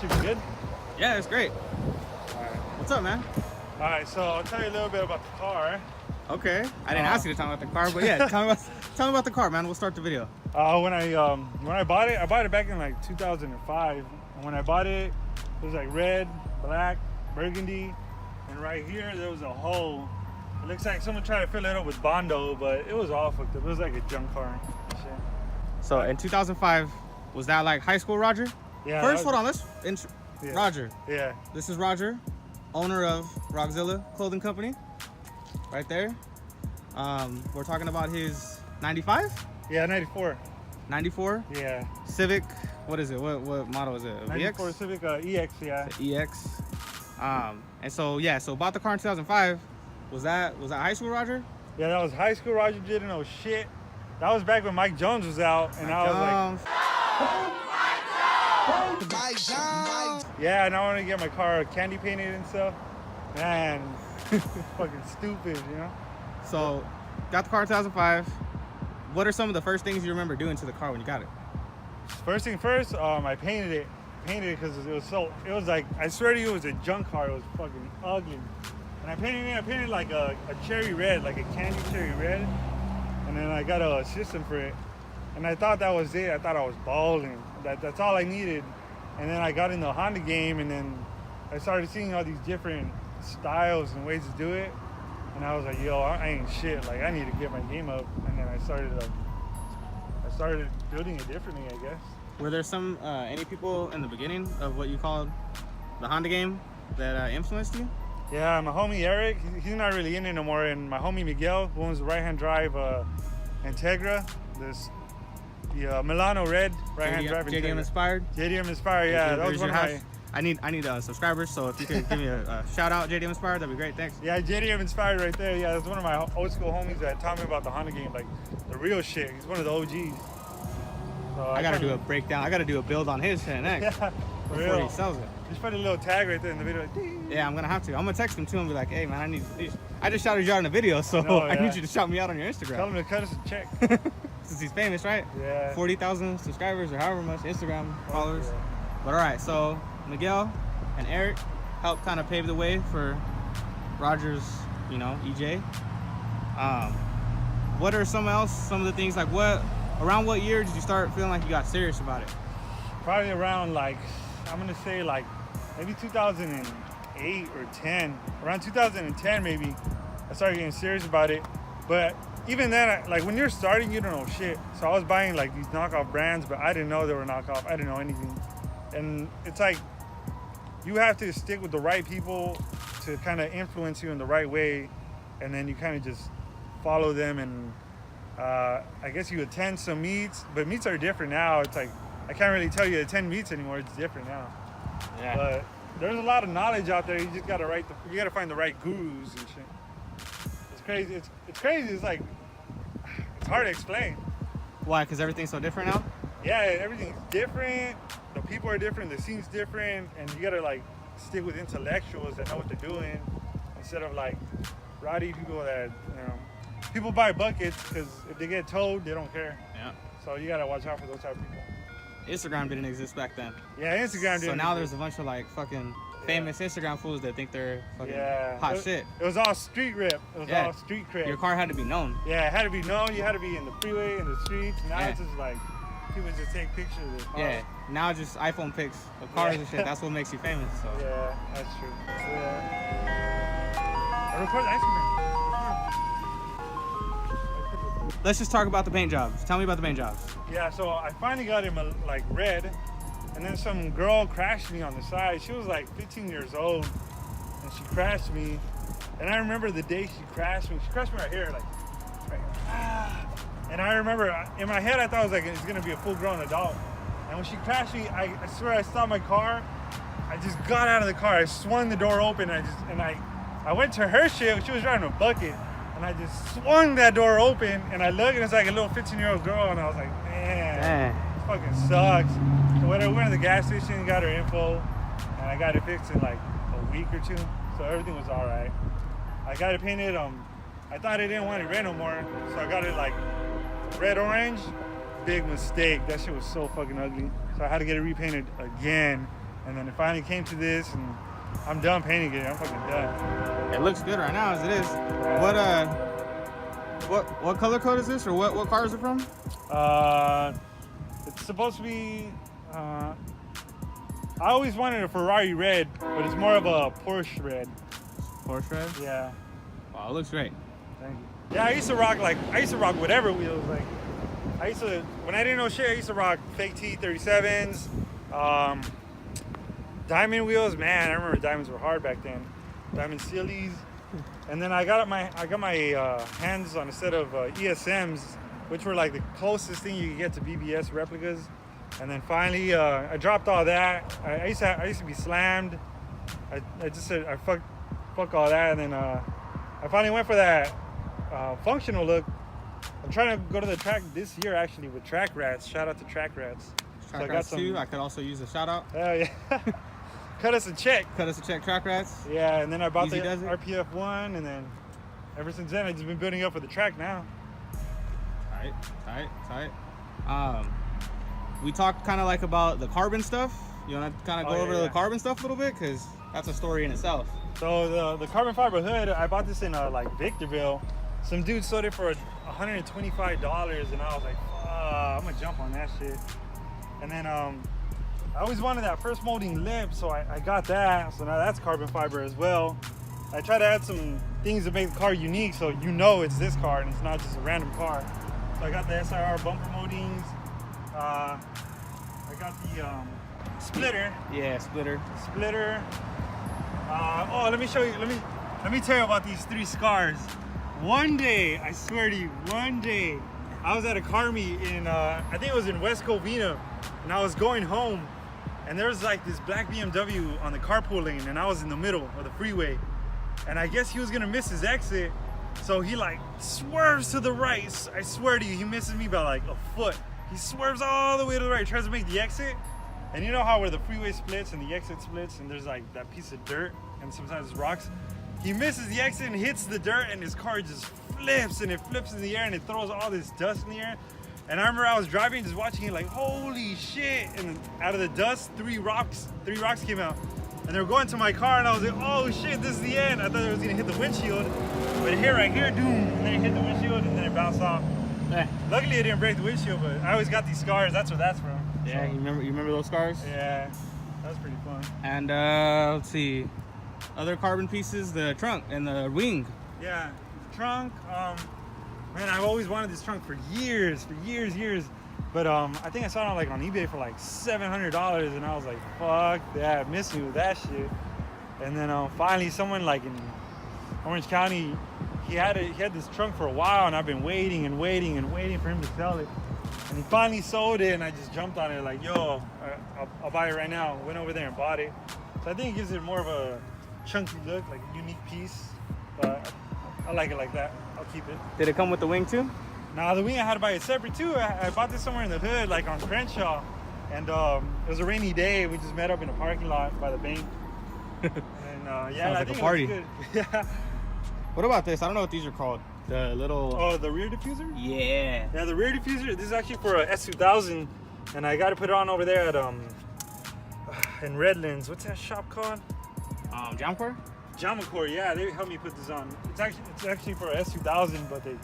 Should be good? Yeah, it's great. All right. What's up, man? All right, so I'll tell you a little bit about the car. Okay. I didn't ask you to tell me about the car, but yeah, tell me about the car, man. We'll start the video. When I bought it back in like 2005. And when I bought it, it was like red, black, burgundy, and right here there was a hole. It looks like someone tried to fill it up with Bondo, but it was all fucked up. It was like a junk car and shit. So in 2005, was that like high school Roger? Yeah. First, hold on. Yeah. Roger. Yeah. This is Roger, owner of Rogzillas Clothing Company. Right there. We're talking about his 95? Yeah, 94. 94? Yeah. Civic. What is it? What model is it? A 94 VX? Civic EX, yeah. It's a EX. And so yeah, so bought the car in 2005. Was that high school Roger? Yeah, that was high school. Roger didn't know shit. That was back when Mike Jones was out, and I was like, yeah, and I want to get my car candy painted and stuff. Man, it's fucking stupid, you know? So, got the car in 2005. What are some of the first things you remember doing to the car when you got it? First thing first, I painted it because it was like, I swear to you, it was a junk car. It was fucking ugly. And I painted like a cherry red, like a candy cherry red. And then I got a system for it. And I thought that was it. I thought I was balling. That's all I needed. And then I got in the Honda game, and then I started seeing all these different styles and ways to do it. And I was like, yo, I ain't shit. Like, I need to get my game up. And then I started building it differently, I guess. Were there any people in the beginning of what you called the Honda game that influenced you? Yeah, my homie Eric, he's not really in it no more. And my homie Miguel, who owns the right-hand drive Integra, the Milano red right-hand drive Integra. JDM inspired? JDM inspired, yeah. That was one of my... I need subscribers, so if you could give me a shout out, JDM inspired, that'd be great. Thanks. Yeah, JDM inspired right there. Yeah, that's one of my old school homies that taught me about the Honda game, like the real shit. He's one of the OGs. So I gotta do a breakdown. I gotta do a build on his shit next. Yeah, before he sells it. Just put a little tag right there in the video. Like, yeah, I'm gonna have to. I'm gonna text him too and be like, hey man, I just shouted you out in the video, so I need you to shout me out on your Instagram. Tell him to cut us a check. Since he's famous, right? Yeah. 40,000 subscribers or however much Instagram followers. Yeah. But all right, so Miguel and Eric helped kind of pave the way for Roger's, EJ. What are some of the things, like around what year did you start feeling like you got serious about it? Probably around like, I'm gonna say like maybe 2008 or 10. Around 2010 maybe, I started getting serious about it. But even then, like when you're starting, you don't know shit. So I was buying like these knockoff brands, but I didn't know they were knockoff. I didn't know anything. And it's like, you have to stick with the right people to kind of influence you in the right way. And then you kind of just follow them. And I guess you attend some meets, but meets are different now. It's like, I can't really tell you to attend meets anymore. It's different now. Yeah. But there's a lot of knowledge out there. You just gotta you gotta find the right gurus and shit. It's crazy. It's crazy. It's like, it's hard to explain. Why? Because everything's so different now? Yeah, everything's different. The people are different. The scene's different, and you gotta like stick with intellectuals that know what they're doing instead of like rowdy people that people buy buckets because if they get towed, they don't care. Yeah. So you gotta watch out for those type of people. Instagram didn't exist back then. Yeah, Instagram didn't. So now exist. there's a bunch of like fucking famous Instagram fools that think they're fucking hot shit. It was all street rip. It was all street cred. Your car had to be known. Yeah, it had to be known. You had to be in the freeway, in the streets. Now it's just like people just take pictures of their cars. Yeah, now just iPhone pics of cars and shit. That's what makes you famous. So. Yeah, that's true. Yeah. I record ice cream. Let's just talk about the paint jobs. Tell me about the paint jobs. Yeah, so I finally got him like red, and then some girl crashed me on the side. She was like 15 years old, and she crashed me. And I remember the day she crashed me. She crashed me right here, like, right. And I remember in my head I thought it was like it's gonna be a full-grown adult. And when she crashed me, I swear I stopped my car. I just got out of the car. I swung the door open. I went to her shit. She was driving a bucket. And I just swung that door open, and I looked, and it's like a little 15-year-old girl, and I was like, man, this fucking sucks. So when I went to the gas station, got her info, and I got it fixed in like a week or two, so everything was all right. I got it painted, I thought I didn't want it red no more, so I got it like red-orange. Big mistake. That shit was so fucking ugly. So I had to get it repainted again. And then it finally came to this, and I'm done painting it. I'm fucking done. It looks good right now as it is. What color code is this, or what car is it from? It's supposed to be. I always wanted a Ferrari red, but it's more of a Porsche red. Porsche red? Yeah. Wow, it looks great. Thank you. Yeah, I used to rock whatever wheels. Like when I didn't know shit, I used to rock fake T37s, diamond wheels. Man, I remember diamonds were hard back then. Diamond Sealies. And then I got my hands on a set of ESMs, which were like the closest thing you could get to BBS replicas. And then finally, I dropped all that. I used to be slammed. I just said fuck all that, and then I finally went for that functional look. I'm trying to go to the track this year actually with Track Rats. Shout out to Track Rats. Track Rats too. I could also use a shout out. Oh yeah. Cut us a check. Track Rats. Yeah, and then I bought Easy the does it. RPF one, and then ever since then I've just been building up for the track now. Tight. We talked kind of like about the carbon stuff. You want to kind of go over the carbon stuff a little bit, because that's a story in itself. So the carbon fiber hood, I bought this in like Victorville. Some dude sold it for $125, and I was like, I'm gonna jump on that shit. And then I always wanted that first molding lip, so I got that. So now that's carbon fiber as well. I try to add some things to make the car unique, so you know it's this car and it's not just a random car. So I got the SIR bumper moldings. I got the splitter. Yeah, splitter. Let me show you. Let me tell you about these 3 scars. One day, I swear to you, I was at a car meet in I think it was in West Covina, and I was going home, and there was like this black BMW on the carpool lane, and I was in the middle of the freeway, and I guess he was gonna miss his exit, so he like swerves to the right. I swear to you, he misses me by like a foot. He swerves all the way to the right, tries to make the exit. And you know how where the freeway splits and the exit splits, and there's like that piece of dirt and sometimes rocks? He misses the exit and hits the dirt, and his car just flips, and it flips in the air, and it throws all this dust in the air. And I remember I was driving, just watching it like, holy shit. And out of the dust, 3 rocks came out. And they were going to my car, and I was like, oh shit, this is the end. I thought it was gonna hit the windshield. But right here, doom, and then it hit the windshield, and then it bounced off. Luckily it didn't break the windshield, but I always got these scars. That's where that's from. Yeah, so, you remember those scars? Yeah, that was pretty fun. And let's see, other carbon pieces, the trunk and the wing. Yeah, the trunk. Man, I've always wanted this trunk for years. But I think I saw it on eBay for like $700, and I was like, fuck that, miss me with that shit. And then finally, someone like in Orange County, he had this trunk for a while, and I've been waiting for him to sell it. And he finally sold it, and I just jumped on it like, yo, I'll buy it right now. Went over there and bought it. So I think it gives it more of a chunky look, like a unique piece. But I like it like that. I'll keep it. Did it come with the wing too? Nah, the wing I had to buy it separate too. I bought this somewhere in the hood, like on Crenshaw. And it was a rainy day. We just met up in a parking lot by the bank. And yeah, Sounds like I think a party. it was good. Yeah. What about this? I don't know what these are called. The little... Oh, the rear diffuser? Yeah. Yeah, the rear diffuser. This is actually for a S2000, and I got to put it on over there at in Redlands. What's that shop called? Jamcore? Jamcore. Yeah, they helped me put this on. It's actually for a S2000, but they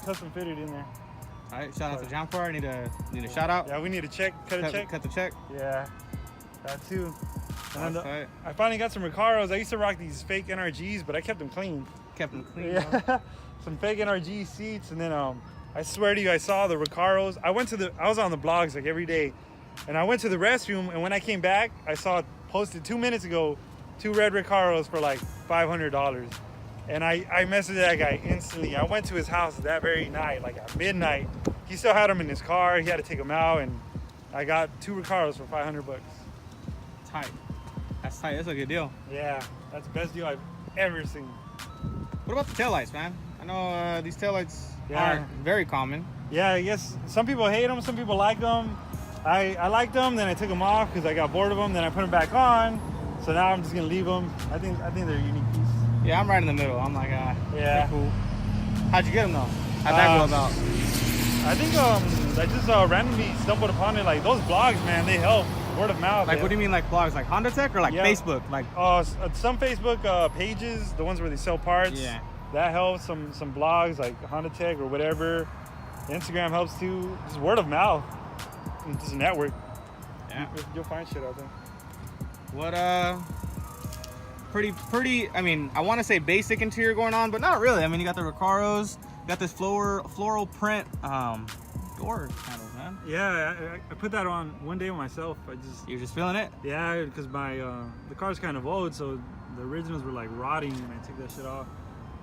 custom fitted in there. All right, shout out to Jamcore. I need a shout out. Yeah, we need a check. Cut a check. Cut the check. Yeah, that too. And Right. I finally got some Recaros. I used to rock these fake NRGs, but I kept them clean. Kept them clean. Yeah, some fake NRG seats, and then I swear to you, I saw the Recaros. I was on the blogs like every day, and I went to the restroom, and when I came back, I saw it posted 2 minutes ago, 2 red Recaros for like $500. And I messaged that guy instantly. I went to his house that very night, like at midnight. He still had them in his car. He had to take them out, and I got 2 Recaros for $500. Tight. That's tight. That's a good deal. Yeah, that's the best deal I've ever seen. What about the taillights, man? I know these taillights are very common. Yeah, I guess some people hate them, some people like them. I liked them, then I took them off because I got bored of them. Then I put them back on. So now I'm just gonna leave them. I think they're a unique piece. Yeah, I'm right in the middle. I'm like, yeah, they're cool. How'd you get them though? How'd that go about? I think I just randomly stumbled upon it. Like those blogs, man, they help. word of mouth. Like, what do you mean, like blogs? Like Honda Tech or like Yeah. Facebook? Like, some Facebook pages, the ones where they sell parts. Yeah. That helps. Some blogs like Honda Tech or whatever. Instagram helps too. Just word of mouth. And just a network. yeah. You'll find shit out there. What pretty. I mean, I want to say basic interior going on, but not really. I mean, you got the Recaros, you got this floral print door handles, man. Yeah, I put that on one day myself. You're just feeling it? Yeah, because the car's kind of old, so the originals were like rotting, and I took that shit off.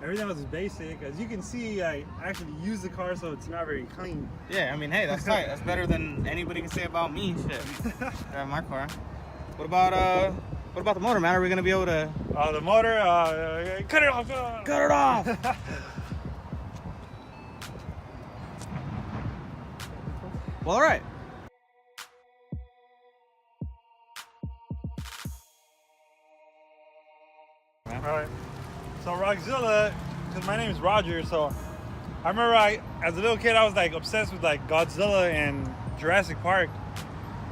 Everything was basic. As you can see, I actually use the car, so it's not very clean. Yeah, I mean, hey, that's tight. That's better than anybody can say about me. Shit, drive my car. What about the motor, man? Are we gonna be able to? The motor, cut it off. Cut it off. Well, all right. All right. So Rogzilla, because my name is Roger, so I remember as a little kid, I was like obsessed with like Godzilla and Jurassic Park.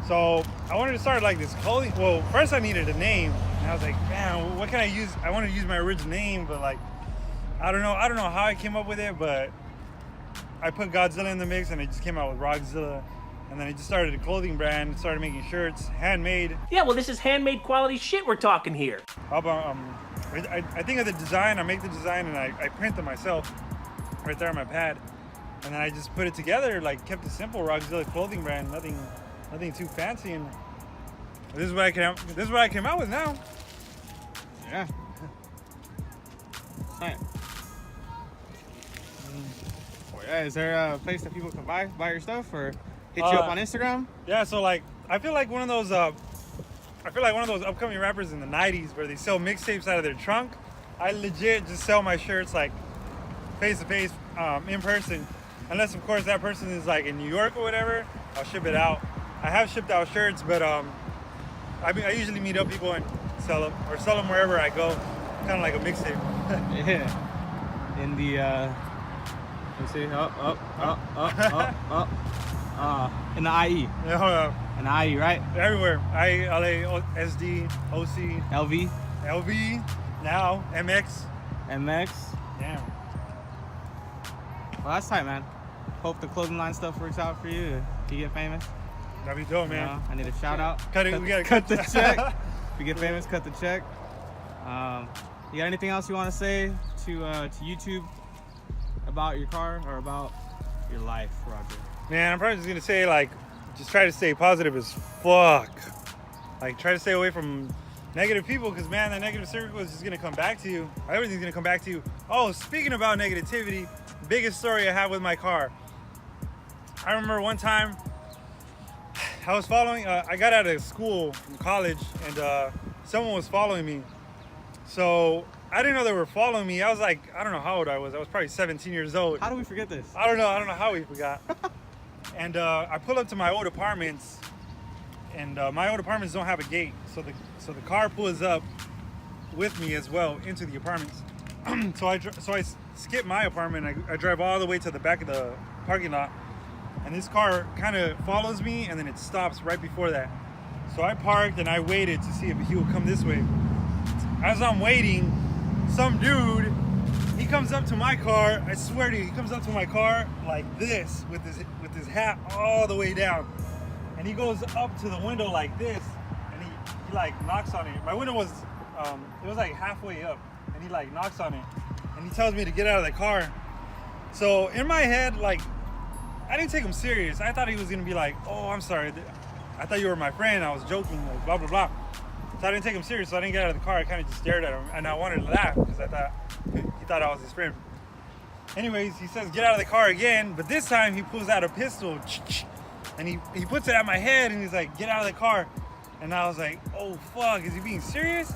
So I wanted to start like this clothing. Well, first I needed a name, and I was like, man, what can I use? I wanted to use my original name, but like, I don't know how I came up with it, but I put Godzilla in the mix, and it just came out with Rogzilla. And then I just started a clothing brand, started making shirts, handmade. Yeah, well, this is handmade quality shit we're talking here. I think of the design, I make the design, and I print them myself right there on my pad. And then I just put it together, like kept it simple, Rogzilla clothing brand, nothing too fancy. And this is what I came out with now. Yeah. Nice. Oh, yeah, is there a place that people can buy your stuff or hit you up on Instagram? Yeah, so like I feel like one of those upcoming rappers in the 90s where they sell mixtapes out of their trunk. I legit just sell my shirts like face to face, in person. Unless of course that person is like in New York or whatever, I'll ship it out. I have shipped out shirts, but I usually meet up people and sell them wherever I go. Kind of like a mixtape. Yeah. In the let's see, up. In the IE. Yeah, in the IE, right? everywhere. LA, SD, OC, LV, LV, now MX. MX. Damn. Well, that's tight, man. Hope the clothing line stuff works out for you. You get famous. That'd be dope, You man. know, I need a shout out. We gotta cut the check. If you get famous, cut the check. You got anything else you want to say to YouTube about your car or about your life, Roger? Man, I'm probably just gonna say like, just try to stay positive as fuck. Like try to stay away from negative people, because man, that negative circle is just gonna come back to you. Everything's gonna come back to you. Oh, speaking about negativity, biggest story I have with my car. I remember one time I was following, I got out of school from college, and someone was following me. So I didn't know they were following me. I was like, I don't know how old I was. I was probably 17 years old. How do we forget this? I don't know how we forgot. And I pull up to my old apartments, and my old apartments don't have a gate, so the car pulls up with me as well into the apartments. so I skip my apartment. I drive all the way to the back of the parking lot, and this car kind of follows me, and then it stops right before that. So I parked and I waited to see if he would come this way. As I'm waiting, some dude, he comes up to my car. I swear to you, he comes up to my car like this with his hat all the way down, and he goes up to the window like this, and he like knocks on it. My window was it was like halfway up, and he like knocks on it, and he tells me to get out of the car. So in my head, like, I didn't take him serious. I thought he was gonna be like, oh, I'm sorry, I thought you were my friend, I was joking, like blah blah blah. So I didn't take him serious, so I didn't get out of the car. I kind of just stared at him, and I wanted to laugh because I thought he thought I was his friend. Anyways, he says get out of the car again, but this time he pulls out a pistol, and he puts it at my head, and he's like, get out of the car. And I was like, oh fuck, is he being serious?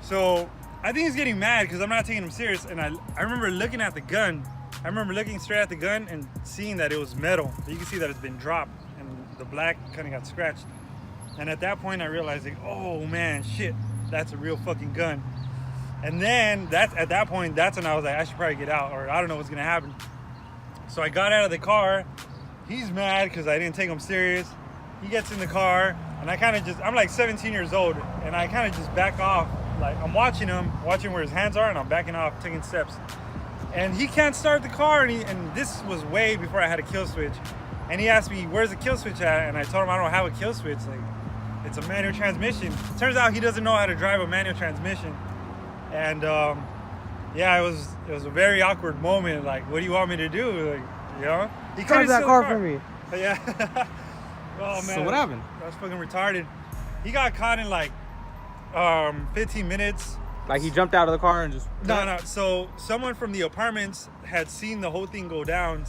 So I think he's getting mad because I'm not taking him serious. And I remember looking at the gun. I remember looking straight at the gun and seeing that it was metal. So you can see that it's been dropped, and the black kind of got scratched. And at that point I realized, like, oh man, shit, that's a real fucking gun. And then at that point, that's when I was like, I should probably get out, or I don't know what's gonna happen. So I got out of the car. He's mad because I didn't take him serious. He gets in the car. And I kind of just, I'm like 17 years old, and I kind of just back off. Like, I'm watching him, watching where his hands are, and I'm backing off, taking steps. And he can't start the car, and this was way before I had a kill switch. And he asked me, where's the kill switch at? And I told him I don't have a kill switch. Like, it's a manual transmission. Turns out he doesn't know how to drive a manual transmission. And yeah, it was a very awkward moment. Like, what do you want me to do? Like, you know? He Drive that car for me. Yeah. Oh, man. So what happened? That's fucking retarded. He got caught in like 15 minutes. Like he jumped out of the car and just... No. So someone from the apartments had seen the whole thing go down,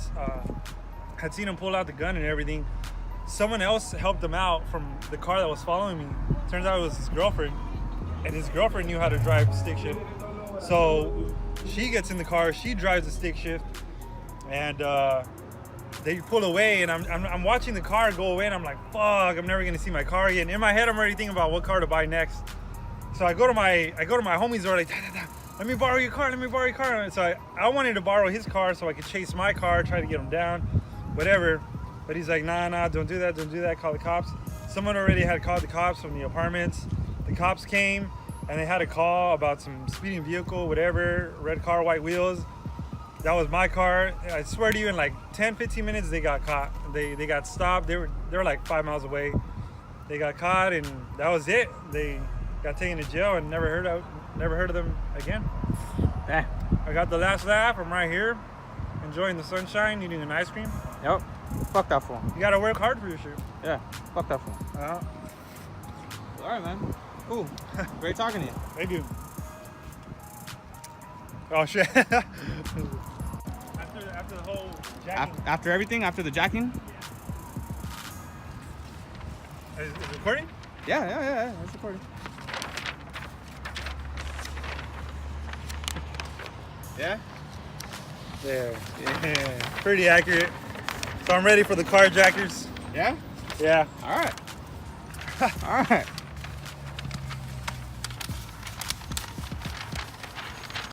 had seen him pull out the gun and everything. Someone else helped him out from the car that was following me. Turns out it was his girlfriend. And his girlfriend knew how to drive stick shift. So she gets in the car, she drives the stick shift, and they pull away, and I'm watching the car go away, and I'm like, fuck, I'm never gonna see my car again. In my head, I'm already thinking about what car to buy next. So I go to my homies who are like, let me borrow your car, let me borrow your car. And so I wanted to borrow his car so I could chase my car, try to get him down, whatever. But he's like, nah, don't do that, call the cops. Someone already had called the cops from the apartments. The cops came, and they had a call about some speeding vehicle, whatever, red car, white wheels. That was my car. I swear to you, in like 10, 15 minutes, they got caught. They got stopped. They were like 5 miles away. They got caught, and that was it. They got taken to jail and never heard of them again. Eh. I got the last laugh. I'm right here, enjoying the sunshine, eating an ice cream. Yep. Fuck that fool. You gotta work hard for your shit. Yeah. Fuck that fool. Uh-huh. All right, man. Cool. Great talking to you. Thank you. Oh shit. after the whole jacking. After everything, after the jacking? Is it recording? Yeah. It's recording. Yeah? Yeah. Pretty accurate. So I'm ready for the carjackers. Yeah? Yeah. All right. All right.